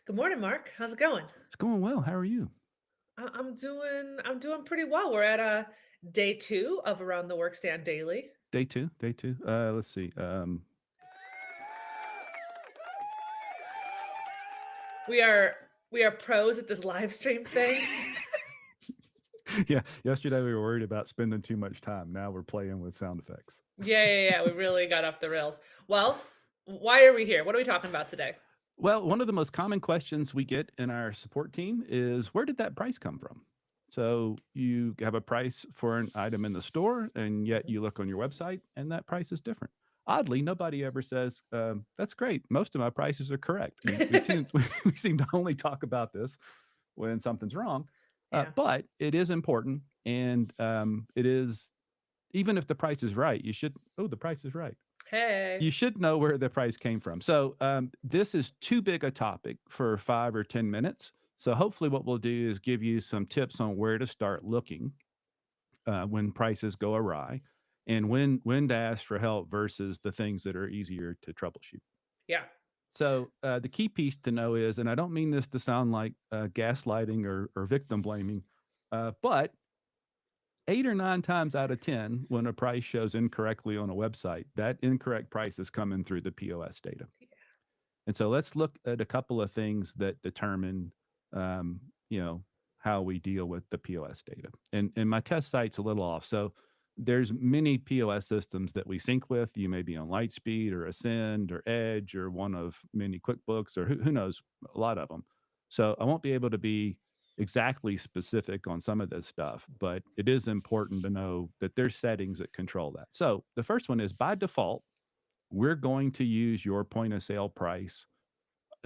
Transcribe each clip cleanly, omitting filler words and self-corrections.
Good morning, Mark. How's it going? It's going well. How are you? I'm doing pretty well. We're at day two of Around the Workstand Daily. Day two. Day two. Let's see. We are pros at this live stream thing. Yeah. Yesterday we were worried about spending too much time. Now we're playing with sound effects. Yeah. We really got off the rails. Well, why are we here? What are we talking about today? Well, one of the most common questions we get in our support team is where did that price come from? So you have a price for an item in the store, and yet Mhm. you look on your website, and that price is different. Oddly, nobody ever says that's great. Most of my prices are correct. We seem to only talk about this when something's wrong, Yeah. but it is important, and it is even if the price is right, you should. Oh, the price is right, Hey. you should know where the price came from. So this is too big a topic for 5 or 10 minutes. So hopefully, what we'll do is give you some tips on where to start looking when prices go awry, and when to ask for help versus the things that are easier to troubleshoot. Yeah. So the key piece to know is, and I don't mean this to sound like gaslighting or victim blaming, but 8 or 9 times out of 10, when a price shows incorrectly on a website, that incorrect price is coming through the POS data. And so let's look at a couple of things that determine, um, you know, how we deal with the POS data. And my test site's a little off. So there's many POS systems that we sync with. You may be on Lightspeed or Ascend or Edge or one of many QuickBooks or who knows, a lot of them. So I won't be able to be exactly specific on some of this stuff, but it is important to know that there's settings that control that. So the first one is by default, we're going to use your point of sale price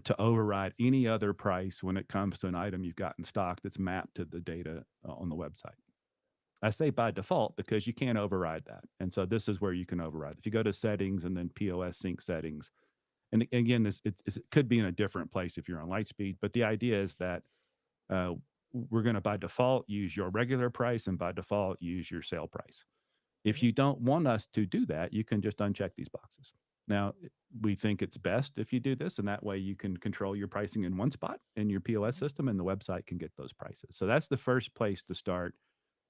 to override any other price when it comes to an item you've got in stock that's mapped to the data on the website. I say by default because you can't override that. And so this is where you can override. If you go to settings and then POS sync settings, and again, it could be in a different place if you're on Lightspeed, but the idea is that uh, we're going to by default use your regular price and by default use your sale price. If Mhm. you don't want us to do that, you can just uncheck these boxes. Now, we think it's best if you do this, and that way you can control your pricing in one spot in your POS Mhm. system, and the website can get those prices. So that's the first place to start.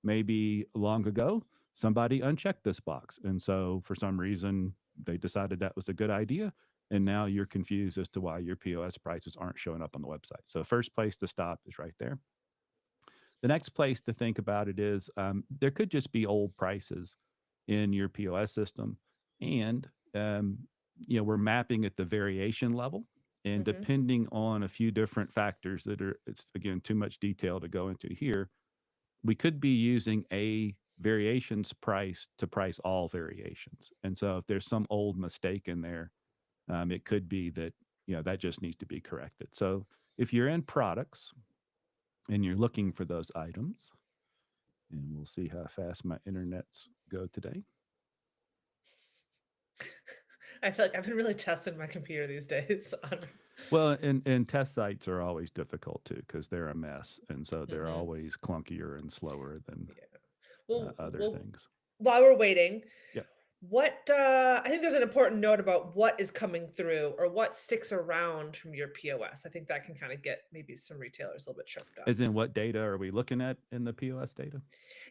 Maybe long ago, somebody unchecked this box. And so for some reason, they decided that was a good idea. And now you're confused as to why your POS prices aren't showing up on the website. So, first place to stop is right there. The next place to think about it is there could just be old prices in your POS system, and um, we're mapping at the variation level, and Mhm. depending on a few different factors that are, it's again too much detail to go into here. We could be using a variations price to price all variations, and so if there's some old mistake in there, it could be that that just needs to be corrected. So if you're in products and you're looking for those items, and we'll see how fast my internets go today. I feel like I've been really testing my computer these days. Well, and test sites are always difficult too because they're a mess, and so they're Mhm. always clunkier and slower than Yeah. Well, other well, things. while we're waiting, Yeah. I think there's an important note about what is coming through or what sticks around from your POS. I think that can kind of get maybe some retailers a little bit tripped up. As in, what data are we looking at in the POS data?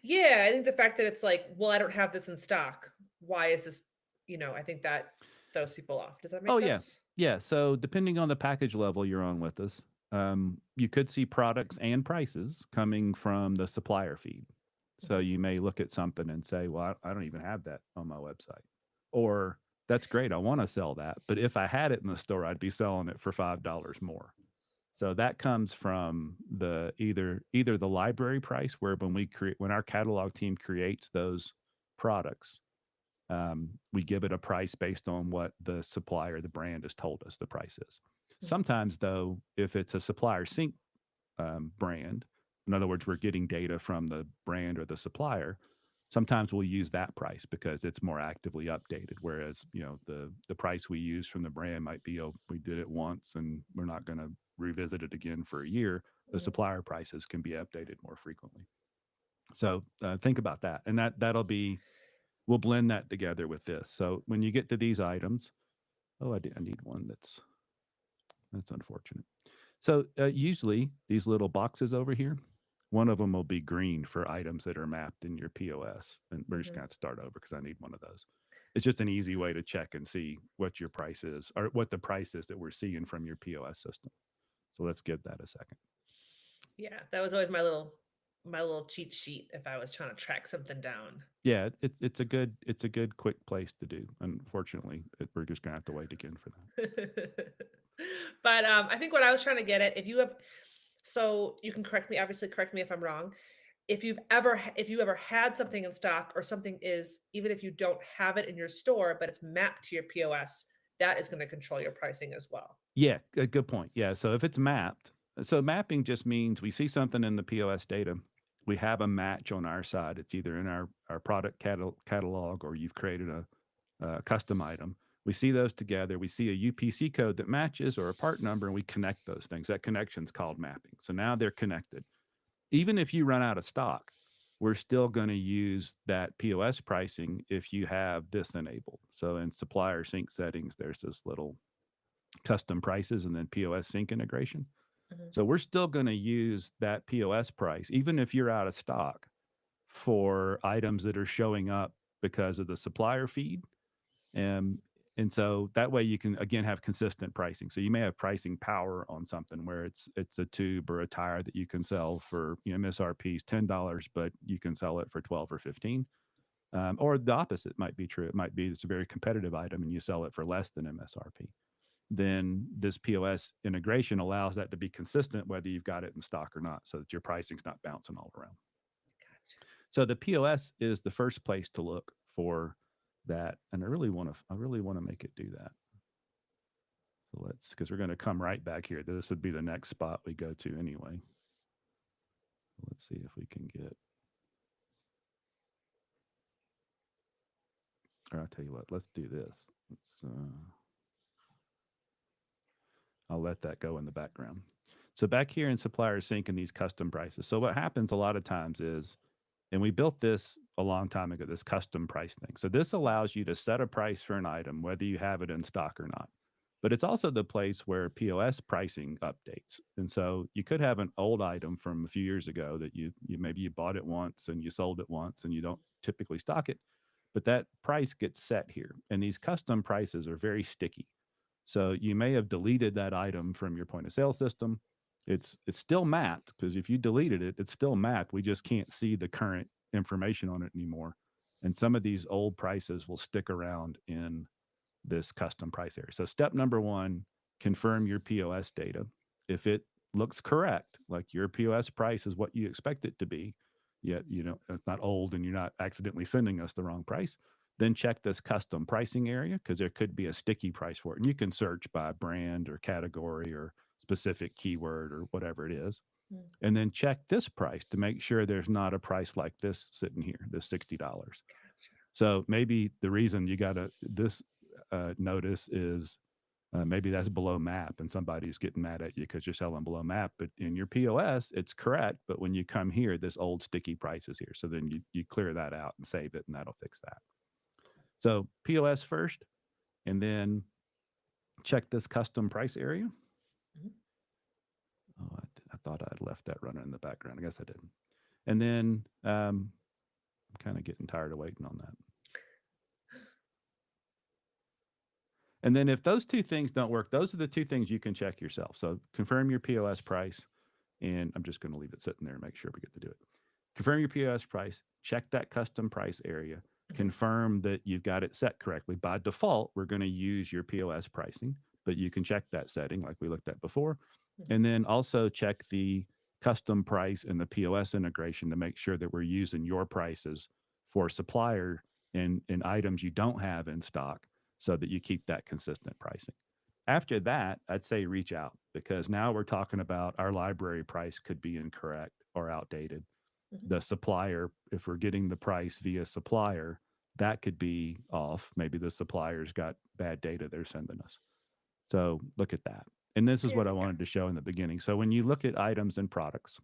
Yeah, I think the fact that it's like, well, I don't have this in stock. Why is this? I think that throws people off. Does that make Oh yeah, sense? yeah. So depending on the package level you're on with us, you could see products and prices coming from the supplier feed. So Mhm. you may look at something and say, "Well, I don't even have that on my website," or "That's great, I want to sell that, but if I had it in the store, I'd be selling it for $5 more." So that comes from the either the library price, where when our catalog team creates those products, we give it a price based on what the supplier, the brand, has told us the price is. Mhm. Sometimes, though, if it's a supplier sync brand, in other words, we're getting data from the brand or the supplier, sometimes we'll use that price because it's more actively updated. Whereas, the price we use from the brand might be, oh, we did it once and we're not going to revisit it again for a year. The Mhm. supplier prices can be updated more frequently. So think about that, and that'll be we'll blend that together with this. So when you get to these items, oh, I need one that's unfortunate. So usually these little boxes over here, one of them will be green for items that are mapped in your POS. And we're just Mhm. going to start over because I need one of those. It's just an easy way to check and see what your price is or what the price is that we're seeing from your POS system. So let's give that a second. Yeah, that was always my little cheat sheet if I was trying to track something down. Yeah, it's a good quick place to do. Unfortunately, we're just gonna have to wait again for that. But, I think what I was trying to get at, if you have so you can correct me, obviously correct me if I'm wrong. If you ever had something in stock or something is even if you don't have it in your store, but it's mapped to your POS, that is gonna control your pricing as well. Yeah, good point. Yeah, so if it's mapped, so mapping just means we see something in the POS data, we have a match on our side. It's either in our product catalog or you've created a custom item. We see those together. We see a UPC code that matches or a part number, and we connect those things. That connection's called mapping. So now they're connected. Even if you run out of stock, we're still going to use that POS pricing if you have this enabled. So in supplier sync settings, there's this little custom prices and then POS sync integration. Mhm, So we're still going to use that POS price, even if you're out of stock for items that are showing up because of the supplier feed. And and so that way you can again have consistent pricing. So you may have pricing power on something where it's a tube or a tire that you can sell for MSRP is $10, but you can sell it for 12 or 15. Or the opposite might be true. It might be it's a very competitive item and you sell it for less than MSRP. Then this POS integration allows that to be consistent whether you've got it in stock or not, so that your pricing's not bouncing all around. gotcha. So the POS is the first place to look for that, and I really want to make it do that. So let's because we're going to come right back here. This would be the next spot we go to anyway. Let's see if we can get. Or I'll tell you what. Let's do this. I'll let that go in the background. So back here in supplier sync and these custom prices. So what happens a lot of times is, and we built this a long time ago, this custom price thing. So this allows you to set a price for an item, whether you have it in stock or not. But it's also the place where POS pricing updates. And so you could have an old item from a few years ago that you maybe you bought it once and you sold it once and you don't typically stock it, but that price gets set here. And these custom prices are very sticky. So you may have deleted that item from your point of sale system. It's still mapped because if you deleted it, it's still mapped. We just can't see the current information on it anymore. And some of these old prices will stick around in this custom price area. So step number one, confirm your POS data. If it looks correct, like your POS price is what you expect it to be, yet you know it's not old and you're not accidentally sending us the wrong price, then check this custom pricing area because there could be a sticky price for it. And you can search by brand or category or specific keyword or whatever it is. Mm, And then check this price to make sure there's not a price like this sitting here, this $60. gotcha. So maybe the reason you got this notice is maybe that's below map and somebody's getting mad at you because you're selling below map. But in your POS, it's correct. But when you come here, this old sticky price is here. So then you clear that out and save it, and that'll fix that. So POS first, and then check this custom price area. Mhm. Oh, I thought I'd left that running in the background. I guess I didn't. And then I'm kind of getting tired of waiting on that. And then if those two things don't work, those are the two things you can check yourself. So confirm your POS price, and I'm just going to leave it sitting there and make sure we get to do it. Confirm your POS price, check that custom price area, Mhm, confirm that you've got it set correctly. By default, we're going to use your POS pricing, but you can check that setting like we looked at before. mhm. And then also check the custom price and the POS integration to make sure that we're using your prices for supplier and items you don't have in stock so that you keep that consistent pricing. After that, I'd say reach out because now we're talking about our library price could be incorrect or outdated. Mhm. The supplier, if we're getting the price via supplier, that could be off. Maybe the supplier's got bad data they're sending us. So look at that. And this is Yeah, what I yeah. wanted to show in the beginning. So when you look at items and products,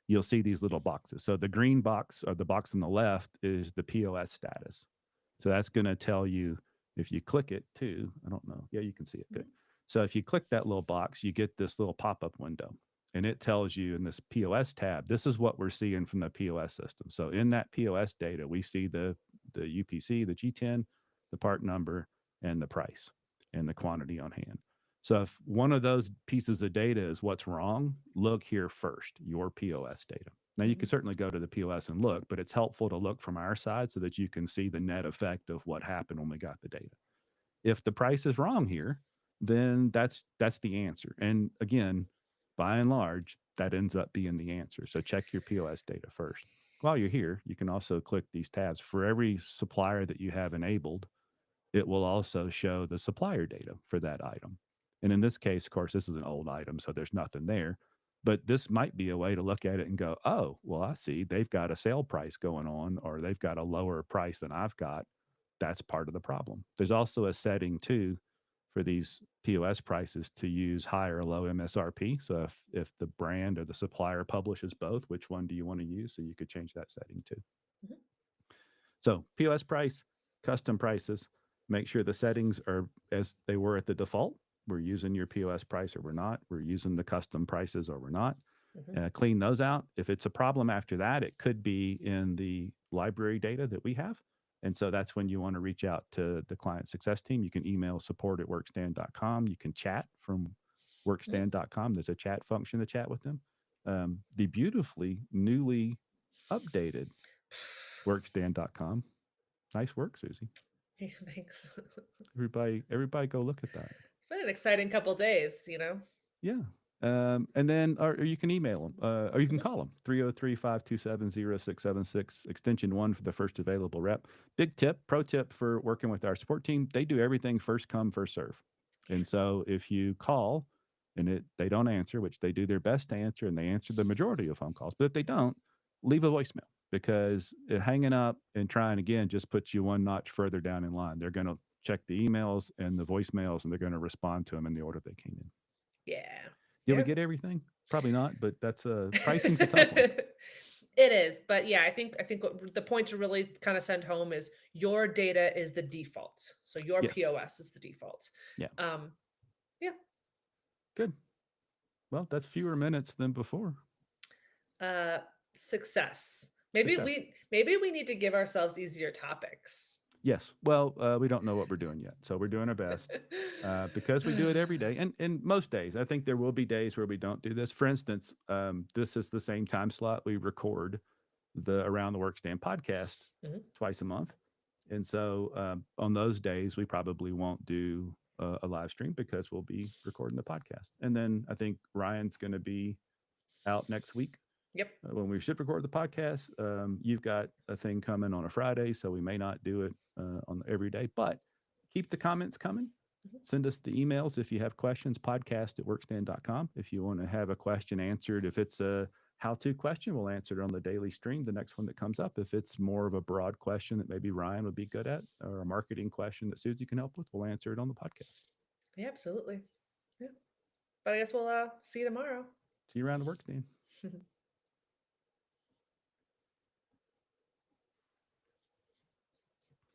you'll see these little boxes. So the green box or the box on the left is the POS status. So that's going to tell you if you click it too. I don't know. Yeah, you can see it. Good. So if you click that little box, you get this little pop up window and it tells you in this POS tab, this is what we're seeing from the POS system. So in that POS data, we see the UPC, the G10, the part number, and the price and the quantity on hand. So if one of those pieces of data is what's wrong, look here first, your POS data. Now you can Mhm. certainly go to the POS and look, but it's helpful to look from our side so that you can see the net effect of what happened when we got the data. If the price is wrong here, then that's the answer. And again, by and large, that ends up being the answer. So check your POS data first. While you're here, you can also click these tabs. For every supplier that you have enabled, it will also show the supplier data for that item. And in this case, of course, this is an old item, so there's nothing there. But this might be a way to look at it and go, oh, well, I see they've got a sale price going on, or they've got a lower price than I've got. That's part of the problem. There's also a setting too for these POS prices to use high or low MSRP. So if the brand or the supplier publishes both, which one do you want to use? So you could change that setting too. Mhm. So POS price, custom prices, make sure the settings are as they were at the default. We're using your POS price or we're not. We're using the custom prices or we're not. Mhm. Clean those out. If it's a problem after that, it could be in the library data that we have. And so that's when you want to reach out to the client success team. You can email support at workstand.com. You can chat from Mhm. workstand.com. There's a chat function to chat with them. The beautifully newly updated workstand.com. Nice work, Susie. Yeah, thanks. Everybody go look at that. It's been an exciting couple days, you know? Yeah. And then, or you can email them, or you can Mhm. call them 303-527-0676, extension one for the first available rep. Big tip, pro tip for working with our support team. They do everything first come, first serve. Yeah. And so if you call and they don't answer, which they do their best to answer and they answer the majority of phone calls, but if they don't, leave a voicemail because hanging up and trying again just puts you one notch further down in line. They're going to check the emails and the voicemails and they're going to respond to them in the order they came in. Yeah. Did we Yeah. get everything? Probably not, but that's pricing's a tough one. It is, but yeah, I think what the point to really kind of send home is your data is the default. So your Yes. POS is the default. Yeah. Um, yeah. Good. Well, that's fewer minutes than before. Uh, Success. Success. Maybe we need to give ourselves easier topics. Yes. Well, we don't know what we're doing yet, so we're doing our best because we do it every day, and most days. I think there will be days where we don't do this. For instance, this is the same time slot we record the Around the Workstand podcast Mhm. twice a month, and so on those days we probably won't do a live stream because we'll be recording the podcast. And then I think Ryan's going to be out next week Yep. when we should record the podcast. You've got a thing coming on a Friday, so we may not do it on every day, but keep the comments coming. Mhm. Send us the emails if you have questions, podcast@workstand.com. If you want to have a question answered, if it's a how to question, we'll answer it on the daily stream, the next one that comes up. If it's more of a broad question that maybe Ryan would be good at, or a marketing question that Susie can help with, we'll answer it on the podcast. Yeah, absolutely. Yeah. But I guess we'll see you tomorrow. See you around the Workstand.